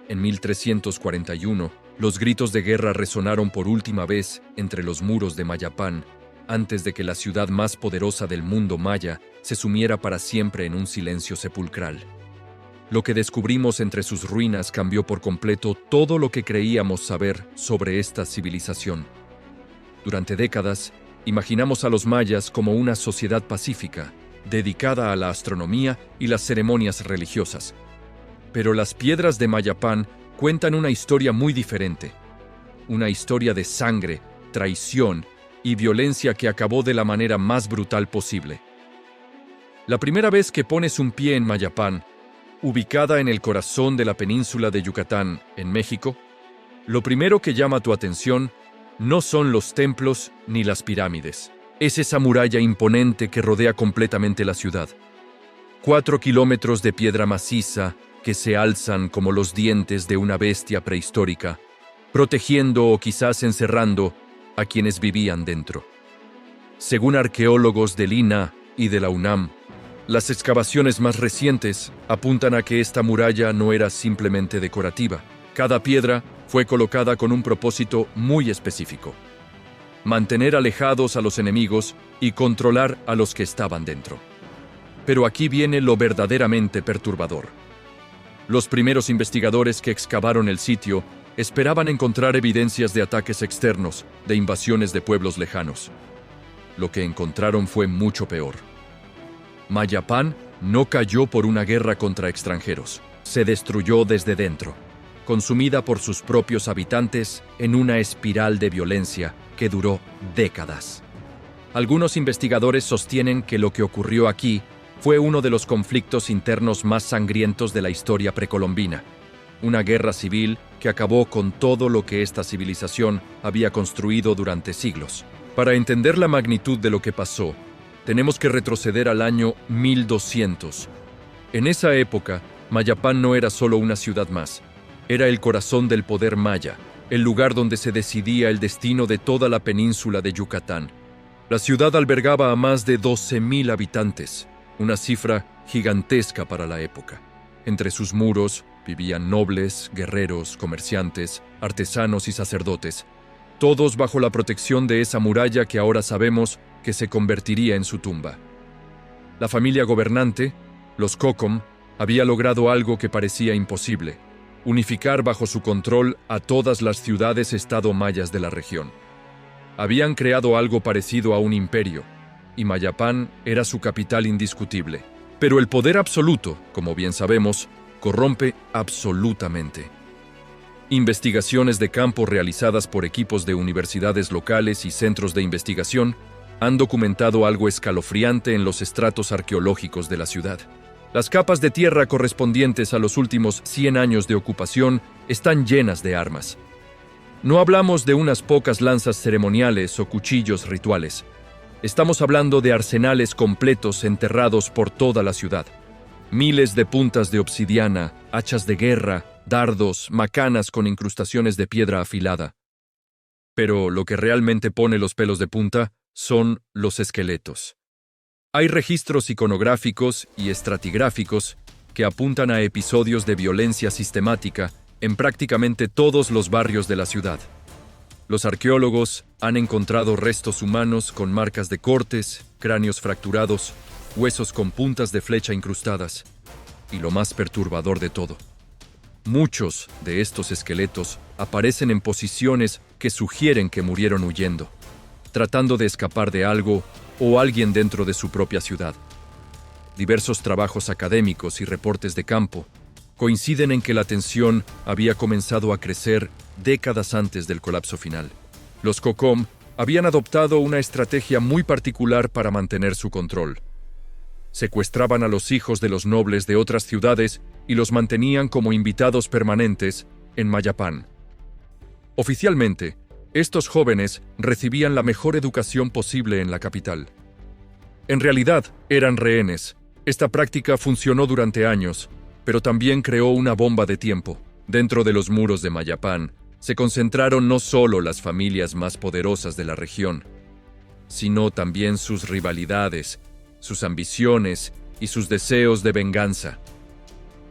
En 1341, los gritos de guerra resonaron por última vez entre los muros de Mayapán, antes de que la ciudad más poderosa del mundo maya se sumiera para siempre en un silencio sepulcral. Lo que descubrimos entre sus ruinas cambió por completo todo lo que creíamos saber sobre esta civilización. Durante décadas, imaginamos a los mayas como una sociedad pacífica, dedicada a la astronomía y las ceremonias religiosas. Pero las piedras de Mayapán cuentan una historia muy diferente. Una historia de sangre, traición y violencia que acabó de la manera más brutal posible. La primera vez que pones un pie en Mayapán, ubicada en el corazón de la península de Yucatán, en México, lo primero que llama tu atención no son los templos ni las pirámides. Es esa muralla imponente que rodea completamente la ciudad. 4 kilómetros de piedra maciza que se alzan como los dientes de una bestia prehistórica, protegiendo o quizás encerrando a quienes vivían dentro. Según arqueólogos del INAH y de la UNAM, las excavaciones más recientes apuntan a que esta muralla no era simplemente decorativa. Cada piedra fue colocada con un propósito muy específico: mantener alejados a los enemigos y controlar a los que estaban dentro. Pero aquí viene lo verdaderamente perturbador. Los primeros investigadores que excavaron el sitio esperaban encontrar evidencias de ataques externos, de invasiones de pueblos lejanos. Lo que encontraron fue mucho peor. Mayapán no cayó por una guerra contra extranjeros. Se destruyó desde dentro, consumida por sus propios habitantes en una espiral de violencia que duró décadas. Algunos investigadores sostienen que lo que ocurrió aquí fue uno de los conflictos internos más sangrientos de la historia precolombina. Una guerra civil que acabó con todo lo que esta civilización había construido durante siglos. Para entender la magnitud de lo que pasó, tenemos que retroceder al año 1200. En esa época, Mayapán no era solo una ciudad más. Era el corazón del poder maya, el lugar donde se decidía el destino de toda la península de Yucatán. La ciudad albergaba a más de 12,000 habitantes, una cifra gigantesca para la época. Entre sus muros vivían nobles, guerreros, comerciantes, artesanos y sacerdotes, todos bajo la protección de esa muralla que ahora sabemos que se convertiría en su tumba. La familia gobernante, los Cocom, había logrado algo que parecía imposible: unificar bajo su control a todas las ciudades-estado mayas de la región. Habían creado algo parecido a un imperio, y Mayapán era su capital indiscutible. Pero el poder absoluto, como bien sabemos, corrompe absolutamente. Investigaciones de campo realizadas por equipos de universidades locales y centros de investigación han documentado algo escalofriante en los estratos arqueológicos de la ciudad. Las capas de tierra correspondientes a los últimos 100 años de ocupación están llenas de armas. No hablamos de unas pocas lanzas ceremoniales o cuchillos rituales. Estamos hablando de arsenales completos enterrados por toda la ciudad. Miles de puntas de obsidiana, hachas de guerra, dardos, macanas con incrustaciones de piedra afilada. Pero lo que realmente pone los pelos de punta son los esqueletos. Hay registros iconográficos y estratigráficos que apuntan a episodios de violencia sistemática en prácticamente todos los barrios de la ciudad. Los arqueólogos han encontrado restos humanos con marcas de cortes, cráneos fracturados, huesos con puntas de flecha incrustadas. Y lo más perturbador de todo: muchos de estos esqueletos aparecen en posiciones que sugieren que murieron huyendo, tratando de escapar de algo o alguien dentro de su propia ciudad. Diversos trabajos académicos y reportes de campo coinciden en que la tensión había comenzado a crecer décadas antes del colapso final. Los Cocom habían adoptado una estrategia muy particular para mantener su control. Secuestraban a los hijos de los nobles de otras ciudades y los mantenían como invitados permanentes en Mayapán. Oficialmente, estos jóvenes recibían la mejor educación posible en la capital. En realidad, eran rehenes. Esta práctica funcionó durante años, pero también creó una bomba de tiempo. Dentro de los muros de Mayapán se concentraron no solo las familias más poderosas de la región, sino también sus rivalidades, sus ambiciones y sus deseos de venganza.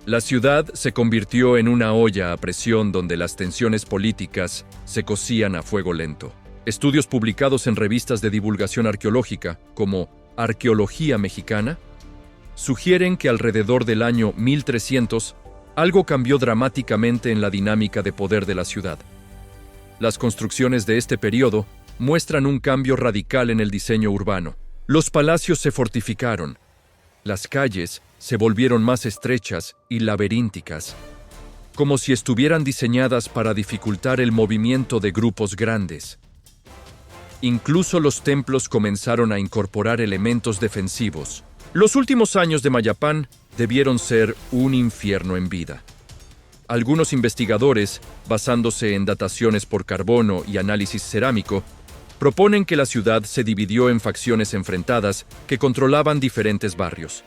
La ciudad se convirtió en una olla a presión donde las tensiones políticas se cocían a fuego lento. Estudios publicados en revistas de divulgación arqueológica, como Arqueología Mexicana, sugieren que alrededor del año 1300, algo cambió dramáticamente en la dinámica de poder de la ciudad. Las construcciones de este periodo muestran un cambio radical en el diseño urbano. Los palacios se fortificaron, las calles se volvieron más estrechas y laberínticas, como si estuvieran diseñadas para dificultar el movimiento de grupos grandes. Incluso los templos comenzaron a incorporar elementos defensivos. Los últimos años de Mayapán debieron ser un infierno en vida. Algunos investigadores, basándose en dataciones por carbono y análisis cerámico, proponen que la ciudad se dividió en facciones enfrentadas que controlaban diferentes barrios.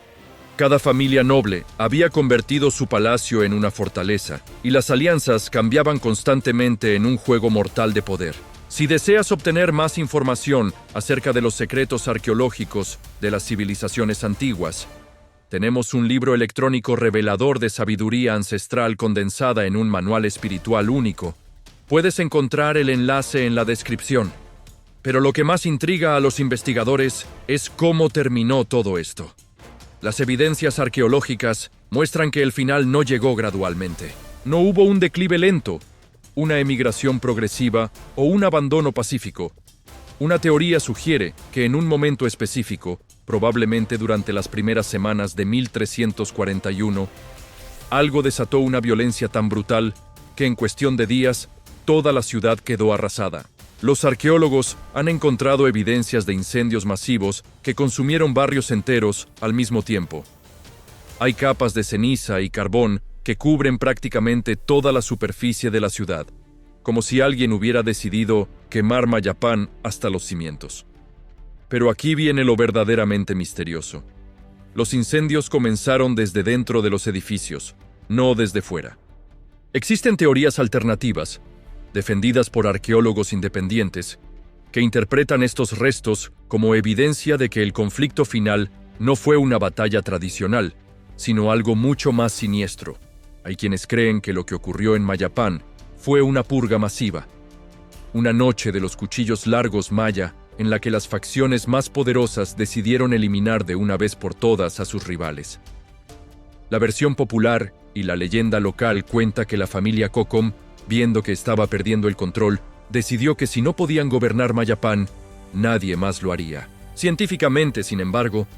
Cada familia noble había convertido su palacio en una fortaleza, y las alianzas cambiaban constantemente en un juego mortal de poder. Si deseas obtener más información acerca de los secretos arqueológicos de las civilizaciones antiguas, tenemos un libro electrónico revelador de sabiduría ancestral condensada en un manual espiritual único. Puedes encontrar el enlace en la descripción. Pero lo que más intriga a los investigadores es cómo terminó todo esto. Las evidencias arqueológicas muestran que el final no llegó gradualmente. No hubo un declive lento, una emigración progresiva o un abandono pacífico. Una teoría sugiere que en un momento específico, probablemente durante las primeras semanas de 1341, algo desató una violencia tan brutal que en cuestión de días toda la ciudad quedó arrasada. Los arqueólogos han encontrado evidencias de incendios masivos que consumieron barrios enteros al mismo tiempo. Hay capas de ceniza y carbón que cubren prácticamente toda la superficie de la ciudad, como si alguien hubiera decidido quemar Mayapán hasta los cimientos. Pero aquí viene lo verdaderamente misterioso. Los incendios comenzaron desde dentro de los edificios, no desde fuera. Existen teorías alternativas, defendidas por arqueólogos independientes, que interpretan estos restos como evidencia de que el conflicto final no fue una batalla tradicional, sino algo mucho más siniestro. Hay quienes creen que lo que ocurrió en Mayapán fue una purga masiva, una noche de los cuchillos largos maya en la que las facciones más poderosas decidieron eliminar de una vez por todas a sus rivales. La versión popular y la leyenda local cuenta que la familia Cocom, viendo que estaba perdiendo el control, decidió que si no podían gobernar Mayapán, nadie más lo haría. Científicamente, sin embargo,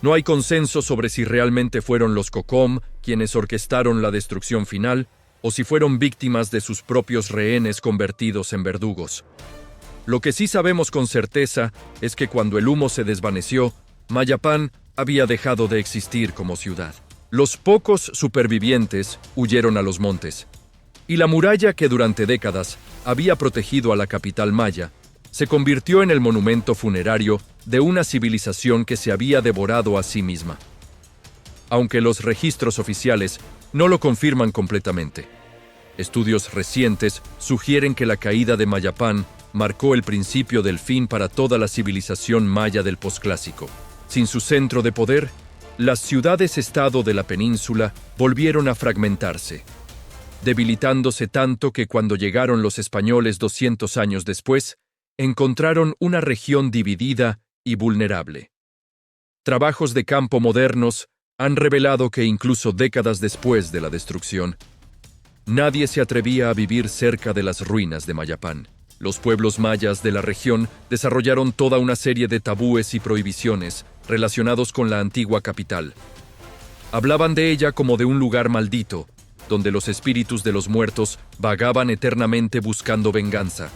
no hay consenso sobre si realmente fueron los Cocom quienes orquestaron la destrucción final o si fueron víctimas de sus propios rehenes convertidos en verdugos. Lo que sí sabemos con certeza es que cuando el humo se desvaneció, Mayapán había dejado de existir como ciudad. Los pocos supervivientes huyeron a los montes, y la muralla que durante décadas había protegido a la capital maya se convirtió en el monumento funerario de una civilización que se había devorado a sí misma. Aunque los registros oficiales no lo confirman completamente, estudios recientes sugieren que la caída de Mayapán marcó el principio del fin para toda la civilización maya del posclásico. Sin su centro de poder, las ciudades-estado de la península volvieron a fragmentarse, debilitándose tanto que cuando llegaron los españoles 200 años después, encontraron una región dividida y vulnerable. Trabajos de campo modernos han revelado que incluso décadas después de la destrucción, nadie se atrevía a vivir cerca de las ruinas de Mayapán. Los pueblos mayas de la región desarrollaron toda una serie de tabúes y prohibiciones relacionados con la antigua capital. Hablaban de ella como de un lugar maldito, donde los espíritus de los muertos vagaban eternamente buscando venganza.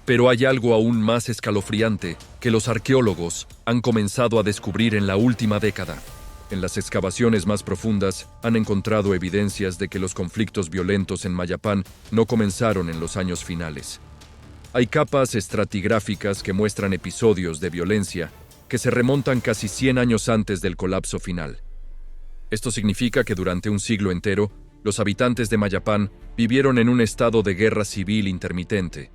Pero hay algo aún más escalofriante que los arqueólogos han comenzado a descubrir en la última década. En las excavaciones más profundas han encontrado evidencias de que los conflictos violentos en Mayapán no comenzaron en los años finales. Hay capas estratigráficas que muestran episodios de violencia que se remontan casi 100 años antes del colapso final. Esto significa que durante un siglo entero, los habitantes de Mayapán vivieron en un estado de guerra civil intermitente,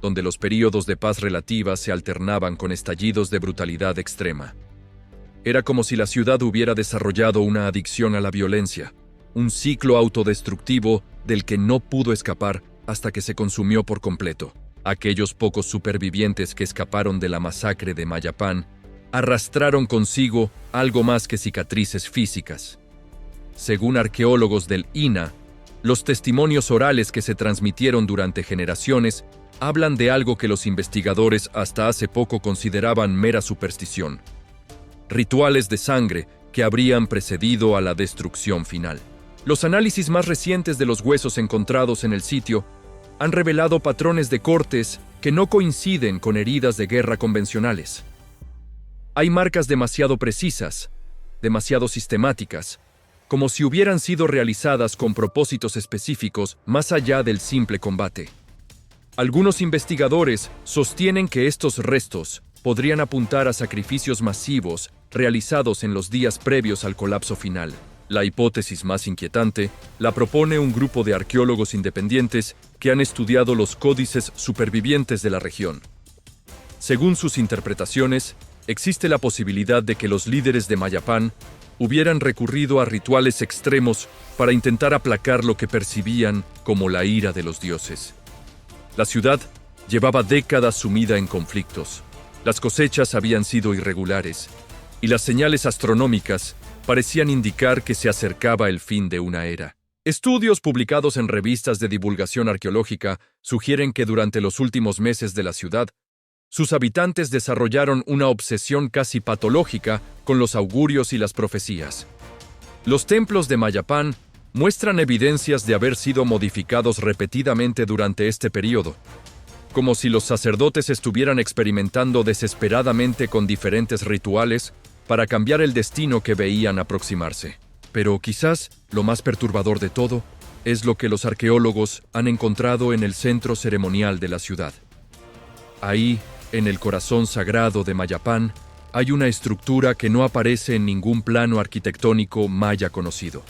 donde los períodos de paz relativa se alternaban con estallidos de brutalidad extrema. Era como si la ciudad hubiera desarrollado una adicción a la violencia, un ciclo autodestructivo del que no pudo escapar hasta que se consumió por completo. Aquellos pocos supervivientes que escaparon de la masacre de Mayapán arrastraron consigo algo más que cicatrices físicas. Según arqueólogos del INAH, los testimonios orales que se transmitieron durante generaciones hablan de algo que los investigadores hasta hace poco consideraban mera superstición: rituales de sangre que habrían precedido a la destrucción final. Los análisis más recientes de los huesos encontrados en el sitio han revelado patrones de cortes que no coinciden con heridas de guerra convencionales. Hay marcas demasiado precisas, demasiado sistemáticas, como si hubieran sido realizadas con propósitos específicos más allá del simple combate. Algunos investigadores sostienen que estos restos podrían apuntar a sacrificios masivos realizados en los días previos al colapso final. La hipótesis más inquietante la propone un grupo de arqueólogos independientes que han estudiado los códices supervivientes de la región. Según sus interpretaciones, existe la posibilidad de que los líderes de Mayapán hubieran recurrido a rituales extremos para intentar aplacar lo que percibían como la ira de los dioses. La ciudad llevaba décadas sumida en conflictos. Las cosechas habían sido irregulares y las señales astronómicas parecían indicar que se acercaba el fin de una era. Estudios publicados en revistas de divulgación arqueológica sugieren que durante los últimos meses de la ciudad, sus habitantes desarrollaron una obsesión casi patológica con los augurios y las profecías. Los templos de Mayapán muestran evidencias de haber sido modificados repetidamente durante este periodo, como si los sacerdotes estuvieran experimentando desesperadamente con diferentes rituales para cambiar el destino que veían aproximarse. Pero quizás lo más perturbador de todo es lo que los arqueólogos han encontrado en el centro ceremonial de la ciudad. Ahí, en el corazón sagrado de Mayapán, hay una estructura que no aparece en ningún plano arquitectónico maya conocido.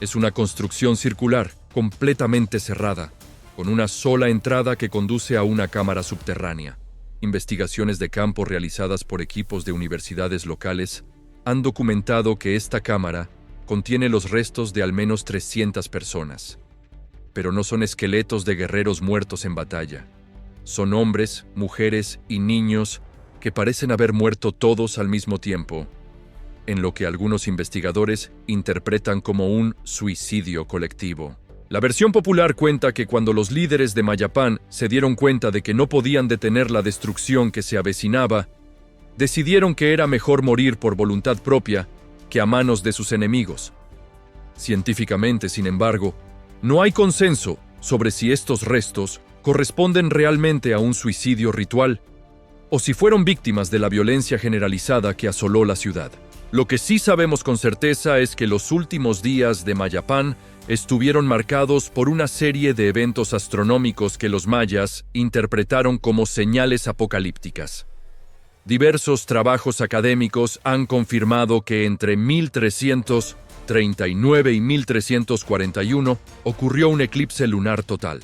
Es una construcción circular, completamente cerrada, con una sola entrada que conduce a una cámara subterránea. Investigaciones de campo realizadas por equipos de universidades locales han documentado que esta cámara contiene los restos de al menos 300 personas. Pero no son esqueletos de guerreros muertos en batalla. Son hombres, mujeres y niños que parecen haber muerto todos al mismo tiempo, en lo que algunos investigadores interpretan como un suicidio colectivo. La versión popular cuenta que cuando los líderes de Mayapán se dieron cuenta de que no podían detener la destrucción que se avecinaba, decidieron que era mejor morir por voluntad propia que a manos de sus enemigos. Científicamente, sin embargo, no hay consenso sobre si estos restos corresponden realmente a un suicidio ritual o si fueron víctimas de la violencia generalizada que asoló la ciudad. Lo que sí sabemos con certeza es que los últimos días de Mayapán estuvieron marcados por una serie de eventos astronómicos que los mayas interpretaron como señales apocalípticas. Diversos trabajos académicos han confirmado que entre 1339 y 1341 ocurrió un eclipse lunar total,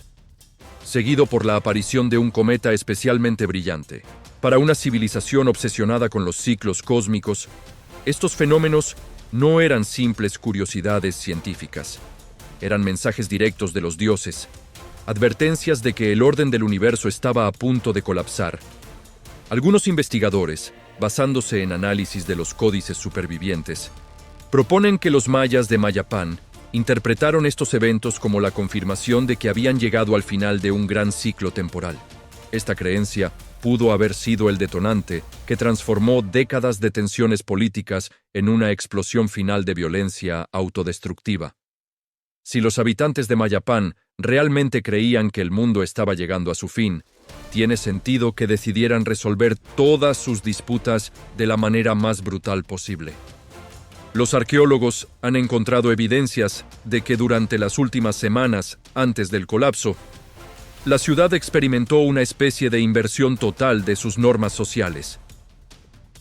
seguido por la aparición de un cometa especialmente brillante. Para una civilización obsesionada con los ciclos cósmicos, estos fenómenos no eran simples curiosidades científicas. Eran mensajes directos de los dioses, advertencias de que el orden del universo estaba a punto de colapsar. Algunos investigadores, basándose en análisis de los códices supervivientes, proponen que los mayas de Mayapán interpretaron estos eventos como la confirmación de que habían llegado al final de un gran ciclo temporal. Esta creencia pudo haber sido el detonante que transformó décadas de tensiones políticas en una explosión final de violencia autodestructiva. Si los habitantes de Mayapán realmente creían que el mundo estaba llegando a su fin, tiene sentido que decidieran resolver todas sus disputas de la manera más brutal posible. Los arqueólogos han encontrado evidencias de que durante las últimas semanas antes del colapso, la ciudad experimentó una especie de inversión total de sus normas sociales.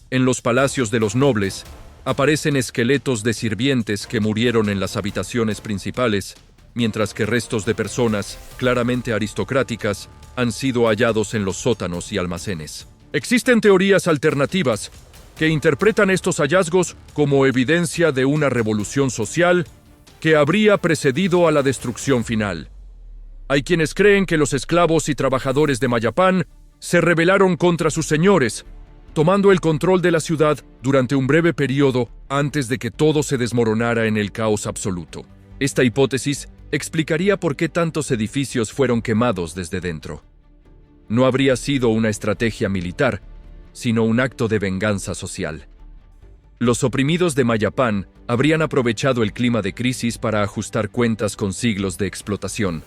En los palacios de los nobles, aparecen esqueletos de sirvientes que murieron en las habitaciones principales, mientras que restos de personas, claramente aristocráticas, han sido hallados en los sótanos y almacenes. Existen teorías alternativas que interpretan estos hallazgos como evidencia de una revolución social que habría precedido a la destrucción final. Hay quienes creen que los esclavos y trabajadores de Mayapán se rebelaron contra sus señores, tomando el control de la ciudad durante un breve periodo antes de que todo se desmoronara en el caos absoluto. Esta hipótesis explicaría por qué tantos edificios fueron quemados desde dentro. No habría sido una estrategia militar, sino un acto de venganza social. Los oprimidos de Mayapán habrían aprovechado el clima de crisis para ajustar cuentas con siglos de explotación,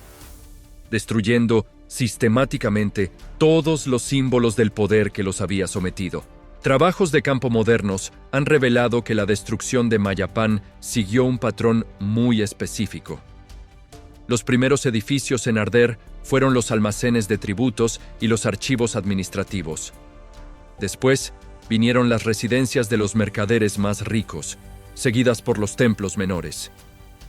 destruyendo sistemáticamente todos los símbolos del poder que los había sometido. Trabajos de campo modernos han revelado que la destrucción de Mayapán siguió un patrón muy específico. Los primeros edificios en arder fueron los almacenes de tributos y los archivos administrativos. Después vinieron las residencias de los mercaderes más ricos, seguidas por los templos menores.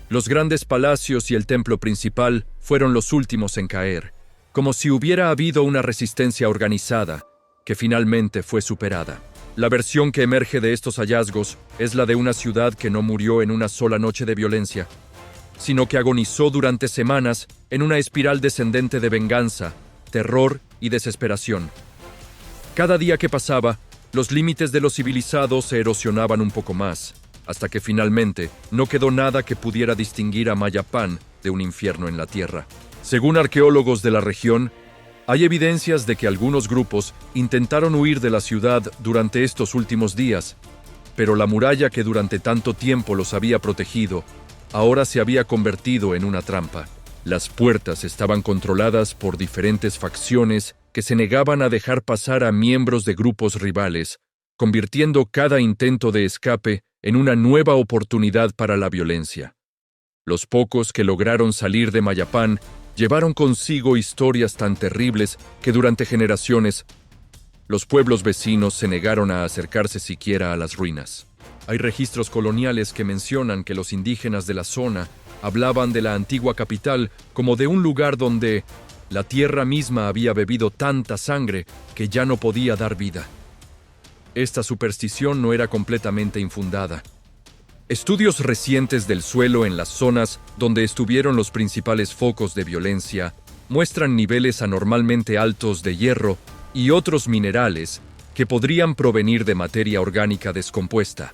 Los grandes palacios y el templo principal fueron los últimos en caer, como si hubiera habido una resistencia organizada, que finalmente fue superada. La versión que emerge de estos hallazgos es la de una ciudad que no murió en una sola noche de violencia, sino que agonizó durante semanas en una espiral descendente de venganza, terror y desesperación. Cada día que pasaba, los límites de lo civilizado se erosionaban un poco más, hasta que finalmente no quedó nada que pudiera distinguir a Mayapán de un infierno en la tierra. Según arqueólogos de la región, hay evidencias de que algunos grupos intentaron huir de la ciudad durante estos últimos días, pero la muralla que durante tanto tiempo los había protegido ahora se había convertido en una trampa. Las puertas estaban controladas por diferentes facciones que se negaban a dejar pasar a miembros de grupos rivales, convirtiendo cada intento de escape en una nueva oportunidad para la violencia. Los pocos que lograron salir de Mayapán llevaron consigo historias tan terribles que durante generaciones los pueblos vecinos se negaron a acercarse siquiera a las ruinas. Hay registros coloniales que mencionan que los indígenas de la zona hablaban de la antigua capital como de un lugar donde la tierra misma había bebido tanta sangre que ya no podía dar vida. Esta superstición no era completamente infundada. Estudios recientes del suelo en las zonas donde estuvieron los principales focos de violencia muestran niveles anormalmente altos de hierro y otros minerales que podrían provenir de materia orgánica descompuesta.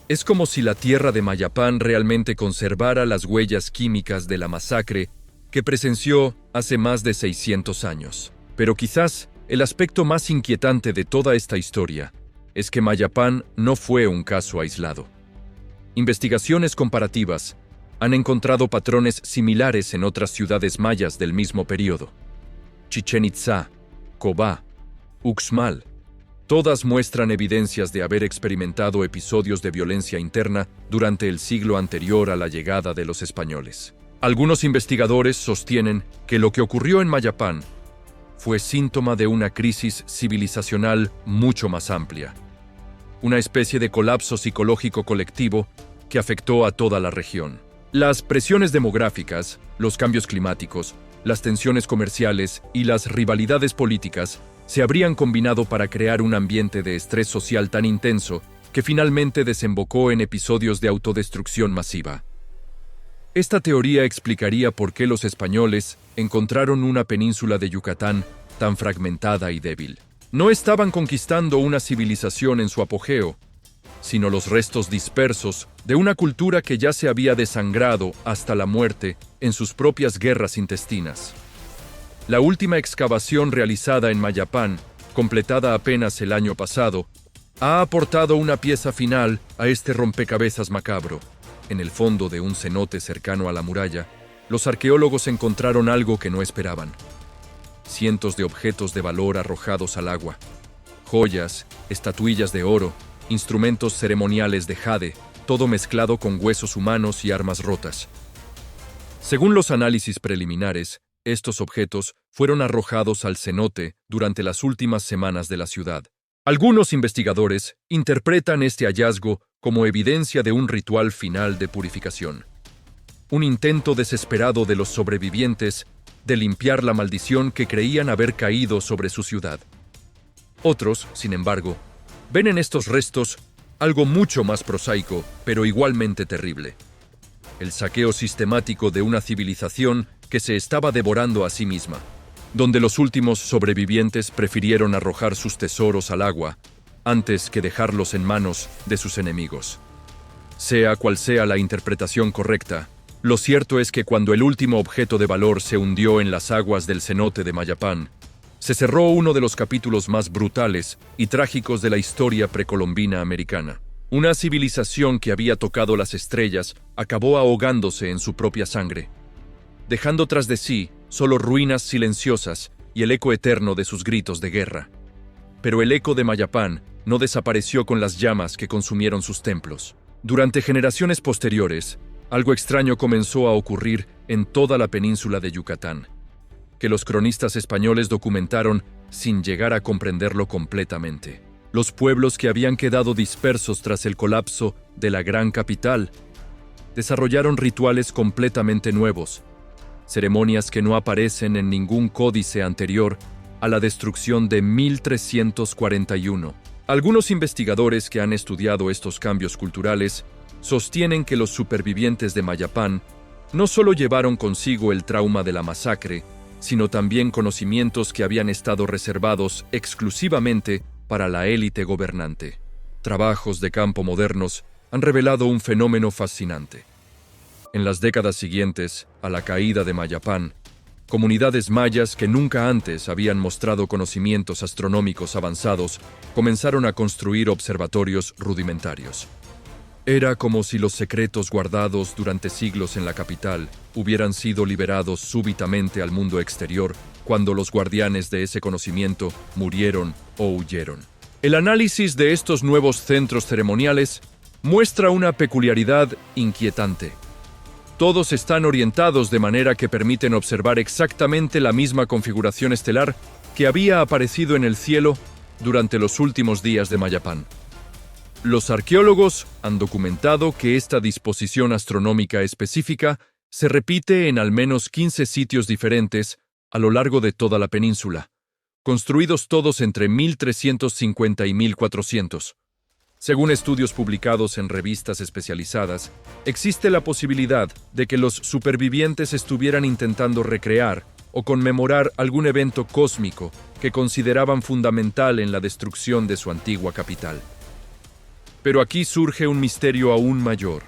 Es como si la tierra de Mayapán realmente conservara las huellas químicas de la masacre que presenció hace más de 600 años. Pero quizás el aspecto más inquietante de toda esta historia es que Mayapán no fue un caso aislado. Investigaciones comparativas han encontrado patrones similares en otras ciudades mayas del mismo periodo. Chichén Itzá, Cobá, Uxmal, todas muestran evidencias de haber experimentado episodios de violencia interna durante el siglo anterior a la llegada de los españoles. Algunos investigadores sostienen que lo que ocurrió en Mayapán fue síntoma de una crisis civilizacional mucho más amplia, una especie de colapso psicológico colectivo que afectó a toda la región. Las presiones demográficas, los cambios climáticos, las tensiones comerciales y las rivalidades políticas se habrían combinado para crear un ambiente de estrés social tan intenso que finalmente desembocó en episodios de autodestrucción masiva. Esta teoría explicaría por qué los españoles encontraron una península de Yucatán tan fragmentada y débil. No estaban conquistando una civilización en su apogeo, sino los restos dispersos de una cultura que ya se había desangrado hasta la muerte en sus propias guerras intestinas. La última excavación realizada en Mayapán, completada apenas el año pasado, ha aportado una pieza final a este rompecabezas macabro. En el fondo de un cenote cercano a la muralla, los arqueólogos encontraron algo que no esperaban. Cientos de objetos de valor arrojados al agua. Joyas, estatuillas de oro, instrumentos ceremoniales de jade, todo mezclado con huesos humanos y armas rotas. Según los análisis preliminares, estos objetos fueron arrojados al cenote durante las últimas semanas de la ciudad. Algunos investigadores interpretan este hallazgo como evidencia de un ritual final de purificación. Un intento desesperado de los sobrevivientes de limpiar la maldición que creían haber caído sobre su ciudad. Otros, sin embargo, ven en estos restos algo mucho más prosaico, pero igualmente terrible. el saqueo sistemático de una civilización que se estaba devorando a sí misma, donde los últimos sobrevivientes prefirieron arrojar sus tesoros al agua antes que dejarlos en manos de sus enemigos. Sea cual sea la interpretación correcta, lo cierto es que cuando el último objeto de valor se hundió en las aguas del cenote de Mayapán, se cerró uno de los capítulos más brutales y trágicos de la historia precolombina americana. Una civilización que había tocado las estrellas acabó ahogándose en su propia sangre, dejando tras de sí solo ruinas silenciosas y el eco eterno de sus gritos de guerra. Pero el eco de Mayapán no desapareció con las llamas que consumieron sus templos. Durante generaciones posteriores, algo extraño comenzó a ocurrir en toda la península de Yucatán, que los cronistas españoles documentaron sin llegar a comprenderlo completamente. Los pueblos que habían quedado dispersos tras el colapso de la gran capital desarrollaron rituales completamente nuevos, ceremonias que no aparecen en ningún códice anterior a la destrucción de 1341. Algunos investigadores que han estudiado estos cambios culturales sostienen que los supervivientes de Mayapán no solo llevaron consigo el trauma de la masacre, sino también conocimientos que habían estado reservados exclusivamente para la élite gobernante. Trabajos de campo modernos han revelado un fenómeno fascinante. En las décadas siguientes a la caída de Mayapán, comunidades mayas que nunca antes habían mostrado conocimientos astronómicos avanzados comenzaron a construir observatorios rudimentarios. Era como si los secretos guardados durante siglos en la capital hubieran sido liberados súbitamente al mundo exterior cuando los guardianes de ese conocimiento murieron o huyeron. El análisis de estos nuevos centros ceremoniales muestra una peculiaridad inquietante. Todos están orientados de manera que permiten observar exactamente la misma configuración estelar que había aparecido en el cielo durante los últimos días de Mayapán. Los arqueólogos han documentado que esta disposición astronómica específica se repite en al menos 15 sitios diferentes a lo largo de toda la península, construidos todos entre 1350 y 1400. Según estudios publicados en revistas especializadas, existe la posibilidad de que los supervivientes estuvieran intentando recrear o conmemorar algún evento cósmico que consideraban fundamental en la destrucción de su antigua capital. Pero aquí surge un misterio aún mayor.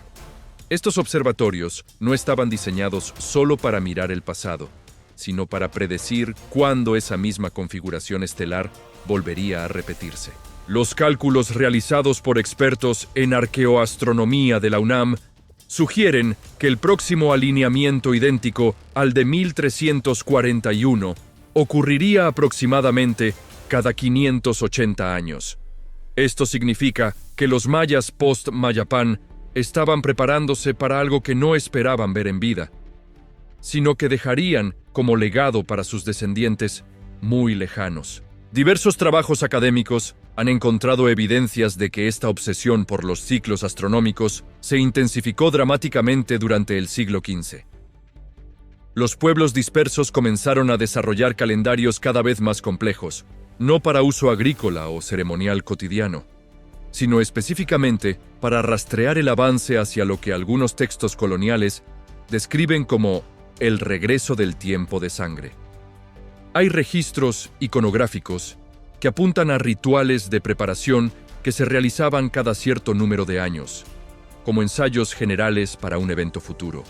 Estos observatorios no estaban diseñados solo para mirar el pasado, sino para predecir cuándo esa misma configuración estelar volvería a repetirse. Los cálculos realizados por expertos en arqueoastronomía de la UNAM sugieren que el próximo alineamiento idéntico al de 1341 ocurriría aproximadamente cada 580 años. Esto significa que los mayas post-Mayapán estaban preparándose para algo que no esperaban ver en vida, sino que dejarían como legado para sus descendientes muy lejanos. Diversos trabajos académicos han encontrado evidencias de que esta obsesión por los ciclos astronómicos se intensificó dramáticamente durante el siglo XV. Los pueblos dispersos comenzaron a desarrollar calendarios cada vez más complejos, no para uso agrícola o ceremonial cotidiano, sino específicamente para rastrear el avance hacia lo que algunos textos coloniales describen como el regreso del tiempo de sangre. Hay registros iconográficos que apuntan a rituales de preparación que se realizaban cada cierto número de años, como ensayos generales para un evento futuro.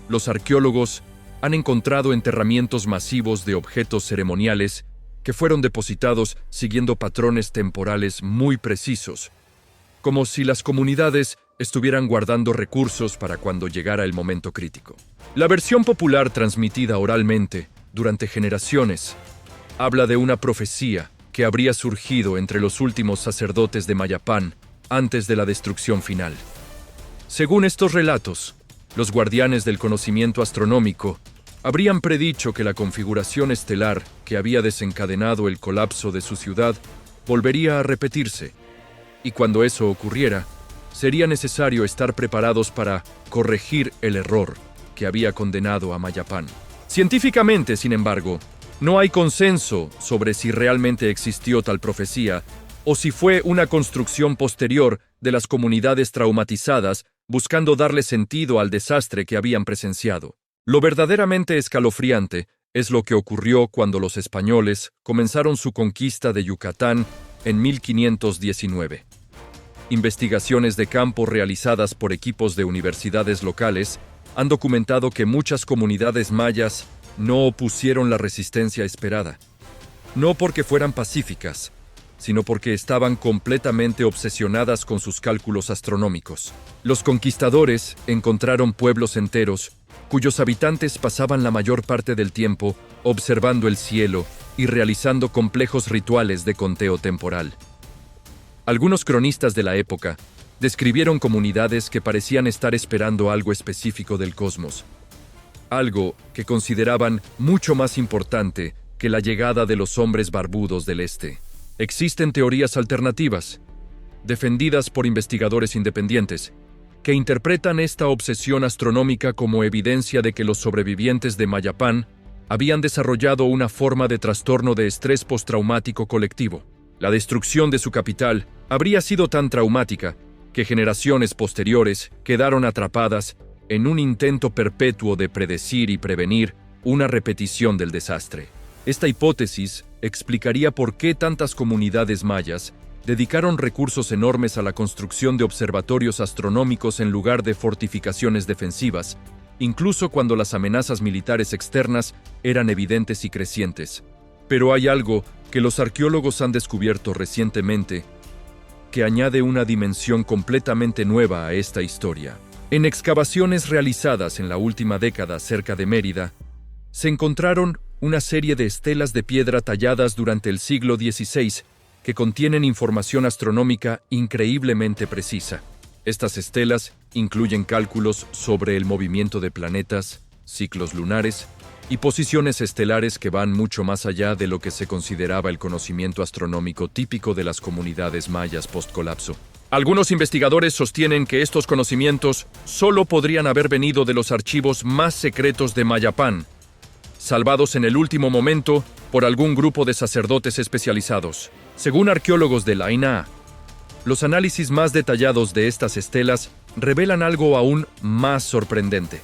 Los arqueólogos han encontrado enterramientos masivos de objetos ceremoniales que fueron depositados siguiendo patrones temporales muy precisos, como si las comunidades estuvieran guardando recursos para cuando llegara el momento crítico. La versión popular transmitida oralmente durante generaciones habla de una profecía que habría surgido entre los últimos sacerdotes de Mayapán antes de la destrucción final. Según estos relatos, los guardianes del conocimiento astronómico habrían predicho que la configuración estelar que había desencadenado el colapso de su ciudad volvería a repetirse, y cuando eso ocurriera, sería necesario estar preparados para corregir el error que había condenado a Mayapán. Científicamente, sin embargo, no hay consenso sobre si realmente existió tal profecía o si fue una construcción posterior de las comunidades traumatizadas buscando darle sentido al desastre que habían presenciado. Lo verdaderamente escalofriante es lo que ocurrió cuando los españoles comenzaron su conquista de Yucatán en 1519. Investigaciones de campo realizadas por equipos de universidades locales han documentado que muchas comunidades mayas no opusieron la resistencia esperada. No porque fueran pacíficas, sino porque estaban completamente obsesionadas con sus cálculos astronómicos. Los conquistadores encontraron pueblos enteros cuyos habitantes pasaban la mayor parte del tiempo observando el cielo y realizando complejos rituales de conteo temporal. Algunos cronistas de la época describieron comunidades que parecían estar esperando algo específico del cosmos, algo que consideraban mucho más importante que la llegada de los hombres barbudos del este. Existen teorías alternativas, defendidas por investigadores independientes, que interpretan esta obsesión astronómica como evidencia de que los sobrevivientes de Mayapán habían desarrollado una forma de trastorno de estrés postraumático colectivo. La destrucción de su capital habría sido tan traumática que generaciones posteriores quedaron atrapadas en un intento perpetuo de predecir y prevenir una repetición del desastre. Esta hipótesis explicaría por qué tantas comunidades mayas dedicaron recursos enormes a la construcción de observatorios astronómicos en lugar de fortificaciones defensivas, incluso cuando las amenazas militares externas eran evidentes y crecientes. Pero hay algo que los arqueólogos han descubierto recientemente que añade una dimensión completamente nueva a esta historia. En excavaciones realizadas en la última década cerca de Mérida, se encontraron una serie de estelas de piedra talladas durante el siglo XVI que contienen información astronómica increíblemente precisa. Estas estelas incluyen cálculos sobre el movimiento de planetas, ciclos lunares y posiciones estelares que van mucho más allá de lo que se consideraba el conocimiento astronómico típico de las comunidades mayas post-colapso. Algunos investigadores sostienen que estos conocimientos solo podrían haber venido de los archivos más secretos de Mayapán, salvados en el último momento por algún grupo de sacerdotes especializados. Según arqueólogos de la INAH, los análisis más detallados de estas estelas revelan algo aún más sorprendente.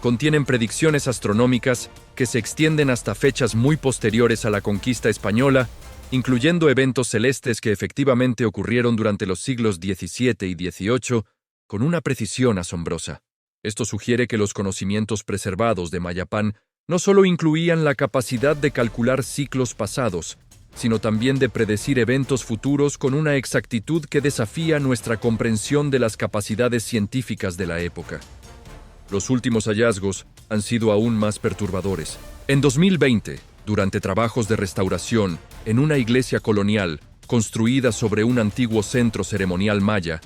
Contienen predicciones astronómicas que se extienden hasta fechas muy posteriores a la conquista española, incluyendo eventos celestes que efectivamente ocurrieron durante los siglos XVII y XVIII con una precisión asombrosa. Esto sugiere que los conocimientos preservados de Mayapán no solo incluían la capacidad de calcular ciclos pasados, sino también de predecir eventos futuros con una exactitud que desafía nuestra comprensión de las capacidades científicas de la época. Los últimos hallazgos han sido aún más perturbadores. En 2020, durante trabajos de restauración en una iglesia colonial construida sobre un antiguo centro ceremonial maya,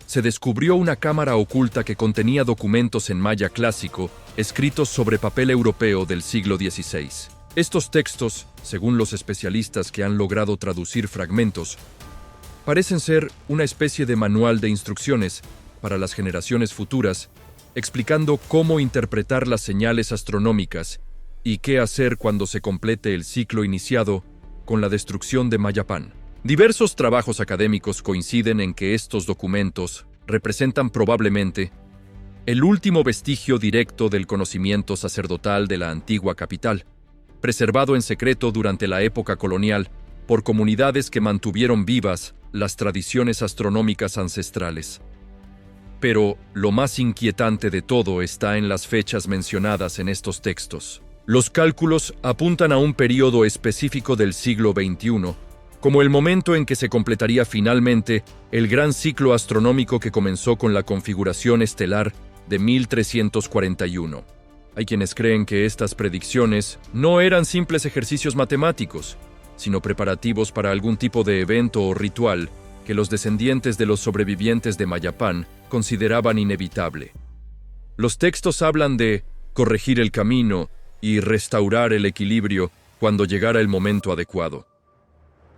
se descubrió una cámara oculta que contenía documentos en maya clásico escritos sobre papel europeo del siglo XVI. Estos textos, según los especialistas que han logrado traducir fragmentos, parecen ser una especie de manual de instrucciones para las generaciones futuras, explicando cómo interpretar las señales astronómicas y qué hacer cuando se complete el ciclo iniciado con la destrucción de Mayapán. Diversos trabajos académicos coinciden en que estos documentos representan probablemente el último vestigio directo del conocimiento sacerdotal de la antigua capital, preservado en secreto durante la época colonial por comunidades que mantuvieron vivas las tradiciones astronómicas ancestrales. Pero lo más inquietante de todo está en las fechas mencionadas en estos textos. Los cálculos apuntan a un período específico del siglo XXI, como el momento en que se completaría finalmente el gran ciclo astronómico que comenzó con la configuración estelar de 1341. Hay quienes creen que estas predicciones no eran simples ejercicios matemáticos, sino preparativos para algún tipo de evento o ritual que los descendientes de los sobrevivientes de Mayapán consideraban inevitable. Los textos hablan de corregir el camino y restaurar el equilibrio cuando llegara el momento adecuado.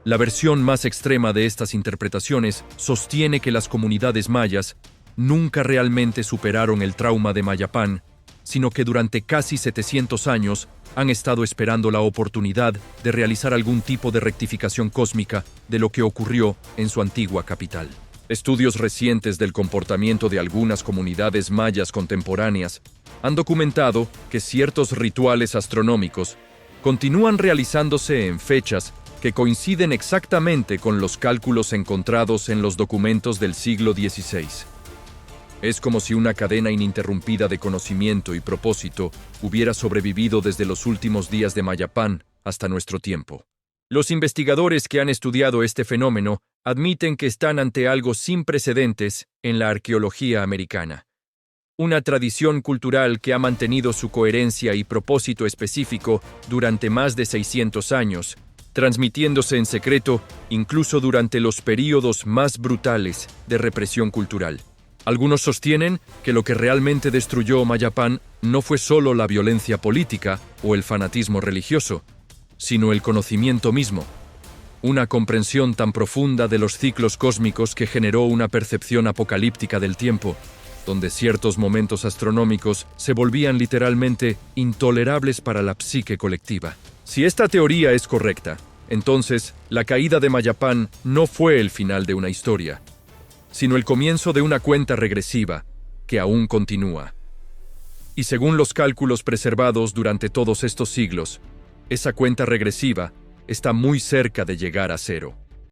La versión más extrema de estas interpretaciones sostiene que las comunidades mayas nunca realmente superaron el trauma de Mayapán, sino que durante casi 700 años han estado esperando la oportunidad de realizar algún tipo de rectificación cósmica de lo que ocurrió en su antigua capital. Estudios recientes del comportamiento de algunas comunidades mayas contemporáneas han documentado que ciertos rituales astronómicos continúan realizándose en fechas que coinciden exactamente con los cálculos encontrados en los documentos del siglo XVI. Es como si una cadena ininterrumpida de conocimiento y propósito hubiera sobrevivido desde los últimos días de Mayapán hasta nuestro tiempo. Los investigadores que han estudiado este fenómeno admiten que están ante algo sin precedentes en la arqueología americana. Una tradición cultural que ha mantenido su coherencia y propósito específico durante más de 600 años, transmitiéndose en secreto incluso durante los períodos más brutales de represión cultural. Algunos sostienen que lo que realmente destruyó Mayapán no fue solo la violencia política o el fanatismo religioso, sino el conocimiento mismo. Una comprensión tan profunda de los ciclos cósmicos que generó una percepción apocalíptica del tiempo, donde ciertos momentos astronómicos se volvían literalmente intolerables para la psique colectiva. Si esta teoría es correcta, entonces la caída de Mayapán no fue el final de una historia, sino el comienzo de una cuenta regresiva que aún continúa. Y según los cálculos preservados durante todos estos siglos, esa cuenta regresiva está muy cerca de llegar a cero.